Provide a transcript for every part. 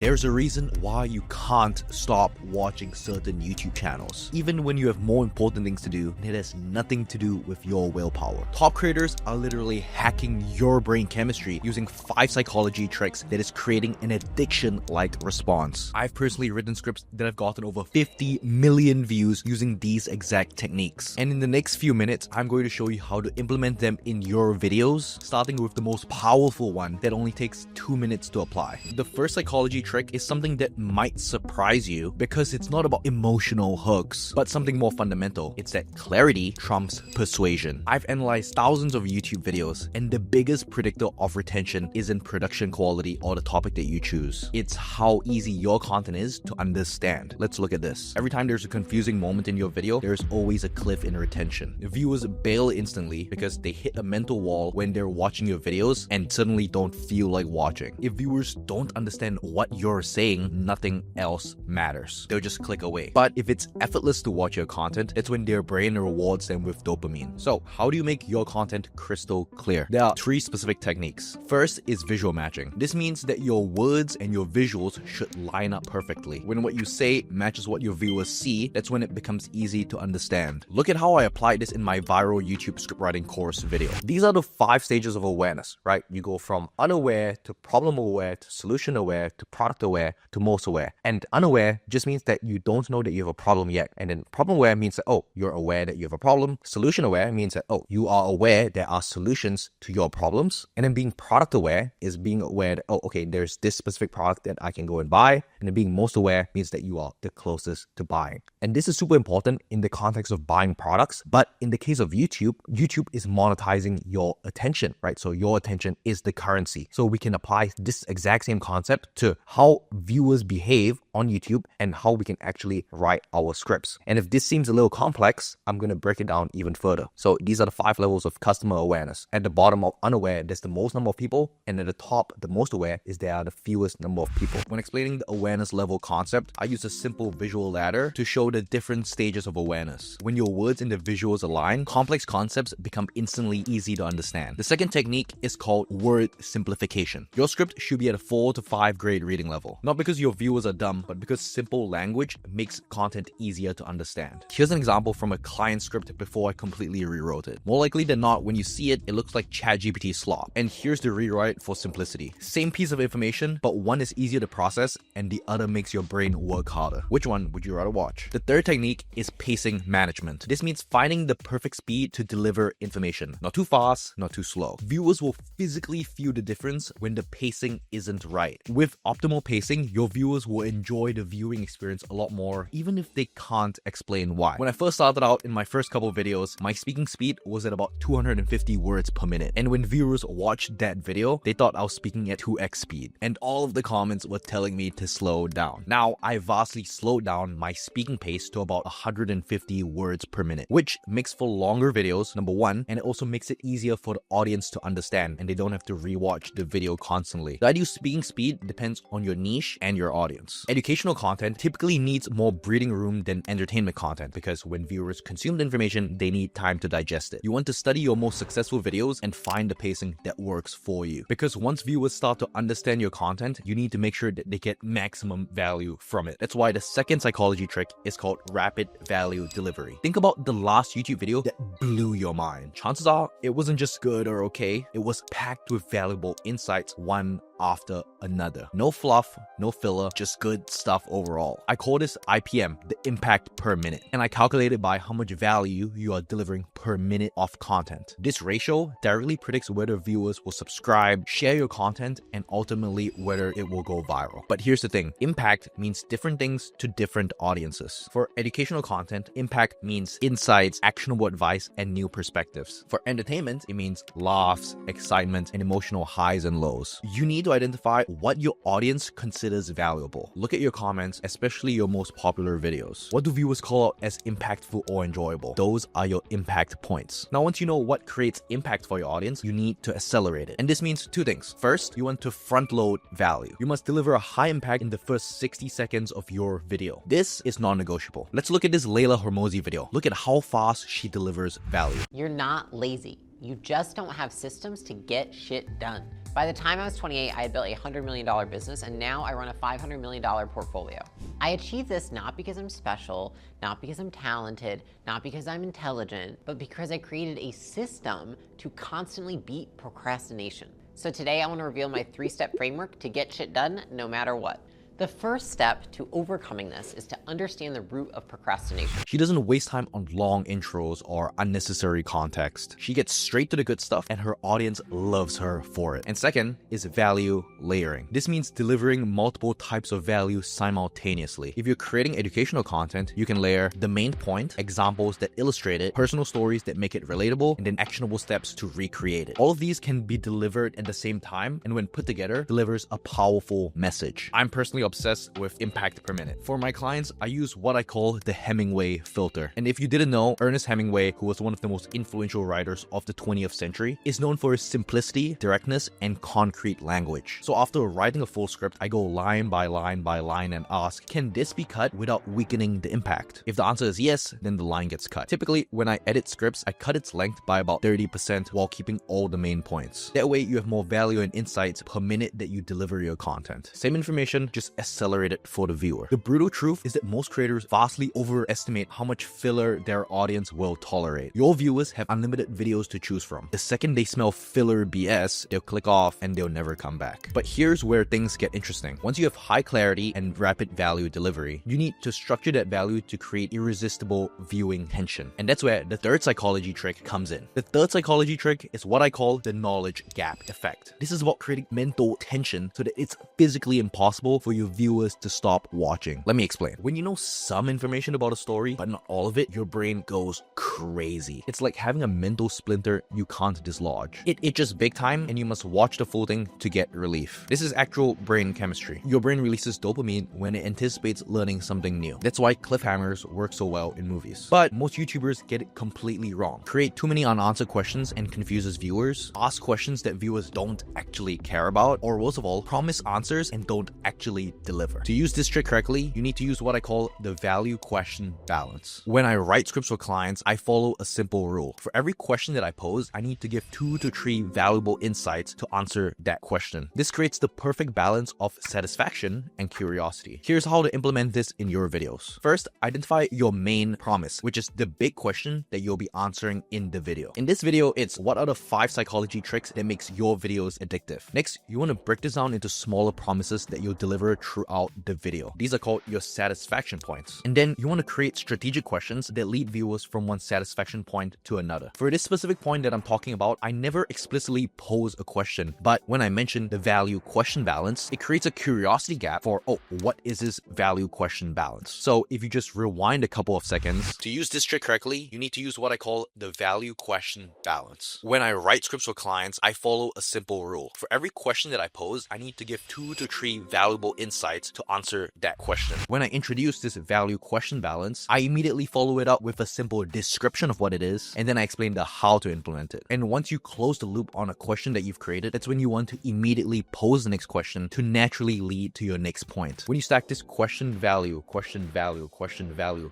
There's a reason why you can't stop watching certain YouTube channels, even when you have more important things to do, and it has nothing to do with your willpower. Top creators are literally hacking your brain chemistry using 5 psychology tricks that is creating an addiction-like response. I've personally written scripts that have gotten over 50 million views using these exact techniques. And in the next few minutes, I'm going to show you how to implement them in your videos, starting with the most powerful one that only takes 2 minutes to apply. The first psychology trick is something that might surprise you because it's not about emotional hooks, but something more fundamental. It's that clarity trumps persuasion. I've analyzed thousands of YouTube videos, and the biggest predictor of retention isn't production quality or the topic that you choose. It's how easy your content is to understand. Let's look at this. Every time there's a confusing moment in your video, there's always a cliff in retention. The viewers bail instantly because they hit a mental wall when they're watching your videos and suddenly don't feel like watching. If viewers don't understand what you're saying, nothing else matters. They'll just click away. But if it's effortless to watch your content, it's when their brain rewards them with dopamine. So how do you make your content crystal clear? There are 3 specific techniques. First is visual matching. This means that your words and your visuals should line up perfectly. When what you say matches what your viewers see, that's when it becomes easy to understand. Look at how I applied this in my viral YouTube scriptwriting course video. These are the 5 stages of awareness, right? You go from unaware to problem aware to solution aware to product aware to most aware. And unaware just means that you don't know that you have a problem yet. And then problem aware means that, oh, you're aware that you have a problem. Solution aware means that, oh, you are aware there are solutions to your problems. And then being product aware is being aware that, oh, okay, there's this specific product that I can go and buy. And then being most aware means that you are the closest to buying. And this is super important in the context of buying products. But in the case of YouTube, YouTube is monetizing your attention, right? So your attention is the currency. So we can apply this exact same concept to how viewers behave on YouTube and how we can actually write our scripts. And if this seems a little complex, I'm going to break it down even further. So these are the 5 levels of customer awareness. At the bottom of unaware, there's the most number of people. And at the top, the most aware is there are the fewest number of people. When explaining the awareness level concept, I use a simple visual ladder to show the different stages of awareness. When your words and the visuals align, complex concepts become instantly easy to understand. The second technique is called word simplification. Your script should be at a 4 to 5 grade reading level. Not because your viewers are dumb, but because simple language makes content easier to understand. Here's an example from a client script before I completely rewrote it. More likely than not, when you see it, it looks like ChatGPT slop. And here's the rewrite for simplicity. Same piece of information, but one is easier to process and the other makes your brain work harder. Which one would you rather watch? The third technique is pacing management. This means finding the perfect speed to deliver information. Not too fast, not too slow. Viewers will physically feel the difference when the pacing isn't right. With optimal pacing, your viewers will enjoy the viewing experience a lot more, even if they can't explain why. When I first started out in my first couple of videos, my speaking speed was at about 250 words per minute. And when viewers watched that video, they thought I was speaking at 2x speed. And all of the comments were telling me to slow down. Now, I vastly slowed down my speaking pace to about 150 words per minute, which makes for longer videos, number one, and it also makes it easier for the audience to understand and they don't have to rewatch the video constantly. The ideal speaking speed depends on your niche and your audience. Educational content typically needs more breathing room than entertainment content because when viewers consume the information, they need time to digest it. You want to study your most successful videos and find the pacing that works for you. Because once viewers start to understand your content, you need to make sure that they get maximum value from it. That's why the second psychology trick is called rapid value delivery. Think about the last YouTube video that blew your mind. Chances are it wasn't just good or okay, it was packed with valuable insights, one after another. No fluff, no filler, just good stuff overall. I call this IPM, the impact per minute, and I calculate it by how much value you are delivering per minute of content. This ratio directly predicts whether viewers will subscribe, share your content, and ultimately whether it will go viral. But here's the thing, impact means different things to different audiences. For educational content, impact means insights, actionable advice, and new perspectives. For entertainment, it means laughs, excitement, and emotional highs and lows. You need to identify what your audience considers valuable. Look at your comments, especially your most popular videos. What do viewers call out as impactful or enjoyable? Those are your impact points. Now, once you know what creates impact for your audience, you need to accelerate it. And this means 2 things. First, you want to front load value. You must deliver a high impact in the first 60 seconds of your video. This is non-negotiable. Let's look at this Layla Hormozi video. Look at how fast she delivers value. You're not lazy. You just don't have systems to get shit done. By the time I was 28, I had built a $100 million business, and now I run a $500 million portfolio. I achieved this not because I'm special, not because I'm talented, not because I'm intelligent, but because I created a system to constantly beat procrastination. So today I want to reveal my 3-step framework to get shit done no matter what. The first step to overcoming this is to understand the root of procrastination. She doesn't waste time on long intros or unnecessary context. She gets straight to the good stuff and her audience loves her for it. And second is value layering. This means delivering multiple types of value simultaneously. If you're creating educational content, you can layer the main point, examples that illustrate it, personal stories that make it relatable, and then actionable steps to recreate it. All of these can be delivered at the same time, and when put together, delivers a powerful message. I'm personally obsessed with impact per minute. For my clients, I use what I call the Hemingway filter. And if you didn't know, Ernest Hemingway, who was one of the most influential writers of the 20th century, is known for his simplicity, directness, and concrete language. So after writing a full script, I go line by line by line and ask, can this be cut without weakening the impact? If the answer is yes, then the line gets cut. Typically, when I edit scripts, I cut its length by about 30% while keeping all the main points. That way, you have more value and insights per minute that you deliver your content. Same information, just accelerated for the viewer. The brutal truth is that most creators vastly overestimate how much filler their audience will tolerate. Your viewers have unlimited videos to choose from. The second they smell filler BS, they'll click off and they'll never come back. But here's where things get interesting. Once you have high clarity and rapid value delivery, you need to structure that value to create irresistible viewing tension. And that's where the third psychology trick comes in. The third psychology trick is what I call the knowledge gap effect. This is about creating mental tension so that it's physically impossible for your viewers to stop watching. Let me explain. When you know some information about a story, but not all of it, your brain goes crazy. It's like having a mental splinter you can't dislodge. It itches big time and you must watch the full thing to get relief. This is actual brain chemistry. Your brain releases dopamine when it anticipates learning something new. That's why cliffhangers work so well in movies. But most YouTubers get it completely wrong. Create too many unanswered questions and confuses viewers. Ask questions that viewers don't actually care about. Or worst of all, promise answers and don't actually deliver. To use this trick correctly, you need to use what I call the value question balance. When I write scripts for clients, I follow a simple rule. For every question that I pose, I need to give 2 to 3 valuable insights to answer that question. This creates the perfect balance of satisfaction and curiosity. Here's how to implement this in your videos. First, identify your main promise, which is the big question that you'll be answering in the video. In this video, it's what are the 5 psychology tricks that makes your videos addictive. Next, you want to break this down into smaller promises that you'll deliver throughout the video. These are called your satisfaction points. And then you want to create strategic questions that lead viewers from one satisfaction point to another. For this specific point that I'm talking about, I never explicitly pose a question, but when I mention the value question balance, it creates a curiosity gap for, oh, what is this value question balance? So if you just rewind a couple of seconds, to use this trick correctly, you need to use what I call the value question balance. When I write scripts for clients, I follow a simple rule. For every question that I pose, I need to give 2 to 3 valuable insights to answer that question. When I introduce this value question balance, I immediately follow it up with a simple description of what it is, and then I explain the how to implement it. And once you close the loop on a question that you've created, that's when you want to immediately pose the next question to naturally lead to your next point. When you stack this question value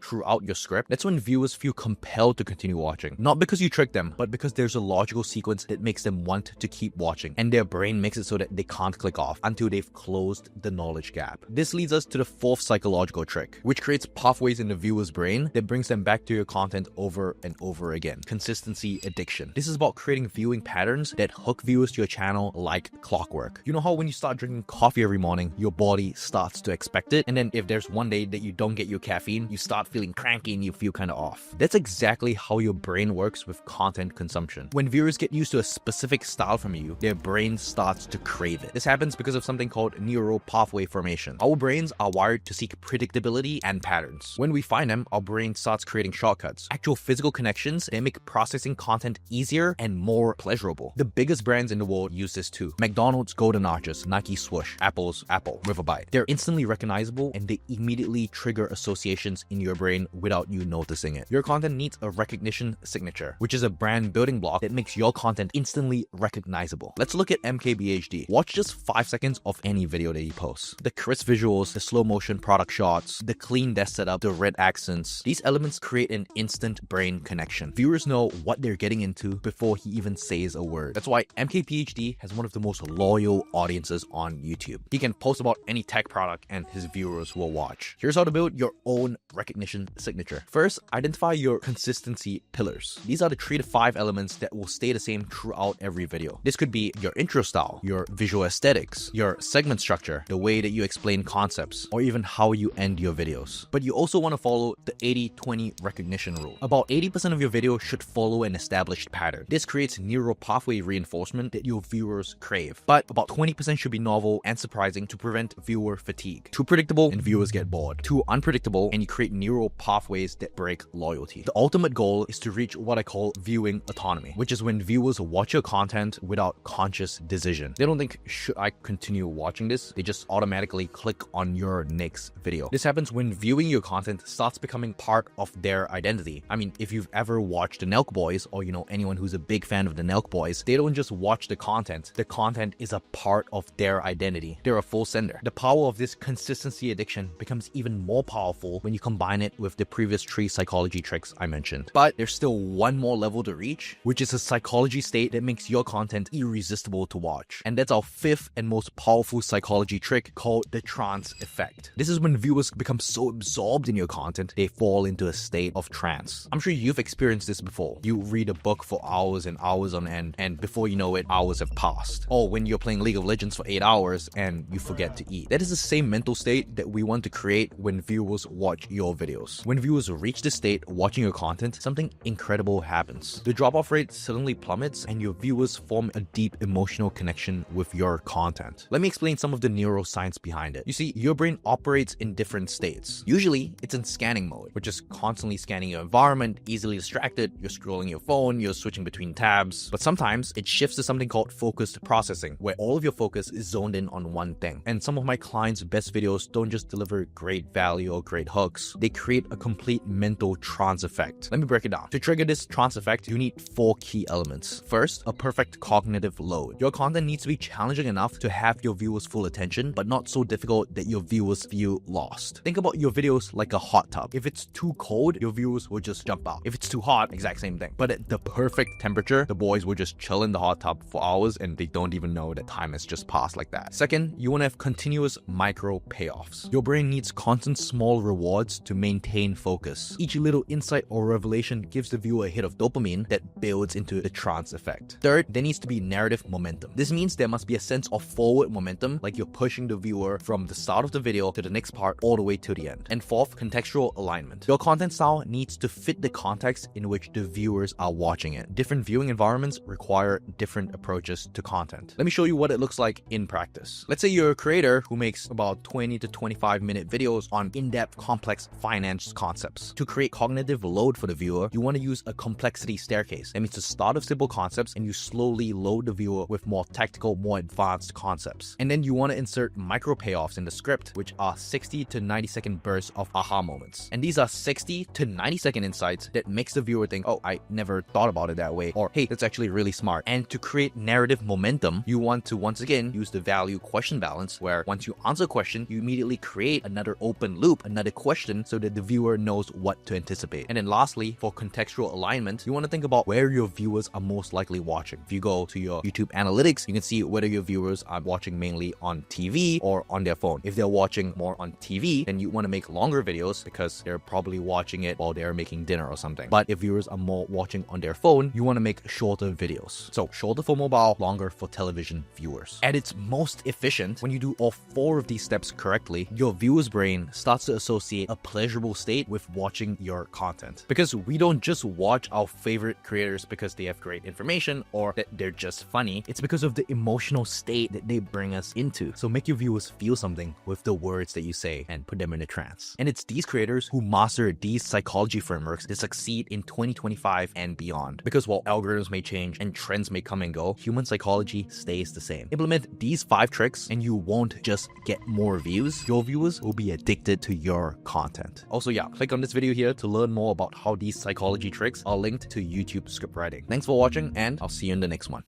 throughout your script, that's when viewers feel compelled to continue watching. Not because you tricked them, but because there's a logical sequence that makes them want to keep watching, and their brain makes it so that they can't click off until they've closed the knowledge gap. This leads us to the 4th psychological trick, which creates pathways in the viewer's brain that brings them back to your content over and over again. Consistency addiction. This is about creating viewing patterns that hook viewers to your channel like clockwork. You know how when you start drinking coffee every morning, your body starts to expect it, and then if there's one day that you don't get your caffeine, you start feeling cranky and you feel kind of off. That's exactly how your brain works with content consumption. When viewers get used to a specific style from you, their brain starts to crave it. This happens because of something called neural pathway formation. Our brains are wired to seek predictability and patterns. When we find them, our brain starts creating shortcuts, actual physical connections that make processing content easier and more pleasurable. The biggest brands in the world use this too. McDonald's Golden Arches, Nike Swoosh, Apple's Apple, Riverbite. They're instantly recognizable and they immediately trigger associations in your brain without you noticing it. Your content needs a recognition signature, which is a brand building block that makes your content instantly recognizable. Let's look at MKBHD. Watch just 5 seconds of any video that he posts. The crisp visuals, the slow motion product shots, the clean desk setup, the red accents, these elements create an instant brain connection. Viewers know what they're getting into before he even says a word. That's why MKPHD has one of the most loyal audiences on YouTube. He can post about any tech product and his viewers will watch. Here's how to build your own recognition signature. First, identify your consistency pillars. These are the 3 to 5 elements that will stay the same throughout every video. This could be your intro style, your visual aesthetics, your segment structure, the way that you explain concepts, or even how you end your videos. But you also want to follow the 80-20 recognition rule. About 80% of your video should follow an established pattern. This creates neural pathway reinforcement that your viewers crave. But about 20% should be novel and surprising to prevent viewer fatigue. Too predictable and viewers get bored. Too unpredictable and you create neural pathways that break loyalty. The ultimate goal is to reach what I call viewing autonomy, which is when viewers watch your content without conscious decision. They don't think, should I continue watching this? They just automatically click on your next video. This happens when viewing your content starts becoming part of their identity. I mean, if you've ever watched the Nelk Boys, or anyone who's a big fan of the Nelk Boys, they don't just watch the content. The content is a part of their identity. They're a full sender. The power of this consistency addiction becomes even more powerful when you combine it with the previous 3 psychology tricks I mentioned. But there's still one more level to reach, which is a psychology state that makes your content irresistible to watch. And that's our 5th and most powerful psychology trick called the trance effect. This is when viewers become so absorbed in your content, they fall into a state of trance. I'm sure you've experienced this before. You read a book for hours and hours on end, and before you know it, hours have passed. Or when you're playing League of Legends for 8 hours and you forget to eat. That is the same mental state that we want to create when viewers watch your videos. When viewers reach this state watching your content, something incredible happens. The drop-off rate suddenly plummets and your viewers form a deep emotional connection with your content. Let me explain some of the neuroscience behind it. You see, your brain operates in different states. Usually, it's in scanning mode, which is constantly scanning your environment, easily distracted, you're scrolling your phone, you're switching between tabs. But sometimes it shifts to something called focused processing, where all of your focus is zoned in on one thing. And some of my clients' best videos don't just deliver great value or great hooks, they create a complete mental trance effect. Let me break it down. To trigger this trance effect, you need 4 key elements. First, a perfect cognitive load. Your content needs to be challenging enough to have your viewers' full attention, but not so difficult that your viewers feel lost. Think about your videos like a hot tub. If it's too cold, your viewers will just jump out. If it's too hot, exact same thing. But at the perfect temperature, the boys will just chill in the hot tub for hours and they don't even know that time has just passed like that. Second, you want to have continuous micro payoffs. Your brain needs constant small rewards to maintain focus. Each little insight or revelation gives the viewer a hit of dopamine that builds into the trance effect. Third, there needs to be narrative momentum. This means there must be a sense of forward momentum, like you're pushing the viewer from the start of the video to the next part all the way to the end. And fourth, contextual alignment. Your content style needs to fit the context in which the viewers are watching it. Different viewing environments require different approaches to content. Let me show you what it looks like in practice. Let's say you're a creator who makes about 20 to 25-minute videos on in-depth, complex finance concepts. To create cognitive load for the viewer, you want to use a complexity staircase. That means to start with simple concepts and you slowly load the viewer with more tactical, more advanced concepts. And then you want to insert micro payoffs in the script, which are 60 to 90-second bursts of aha moments. And these are 60 to 90-second insights that makes the viewer think, oh, I never thought about it that way, or hey, that's actually really smart. And to create narrative momentum, you want to once again use the value question balance, where once you answer a question, you immediately create another open loop, another question, so that the viewer knows what to anticipate. And then lastly, for contextual alignment, you want to think about where your viewers are most likely watching. If you go to your YouTube analytics, you can see whether your viewers are watching mainly on TV or on their phone. If they're watching more on TV, then you want to make longer videos because they're probably watching it while they're making dinner or something. But if viewers are more watching on their phone, you want to make shorter videos. So shorter for mobile, longer for television viewers. At its most efficient, when you do all 4 of these steps correctly, your viewer's brain starts to associate a pleasurable state with watching your content. Because we don't just watch our favorite creators because they have great information or that they're just funny. It's because of the emotional state that they bring us into. So make your viewers feel something with the words that you say and put them in a trance. And it's these creators who master these psychology frameworks that succeed in 2025 and beyond. Because while algorithms may change and trends may come and go, human psychology stays the same. Implement these 5 tricks and you won't just get more views, your viewers will be addicted to your content. Also, yeah, click on this video here to learn more about how these psychology tricks are linked to YouTube script writing. Thanks for watching and I'll see you in the next one.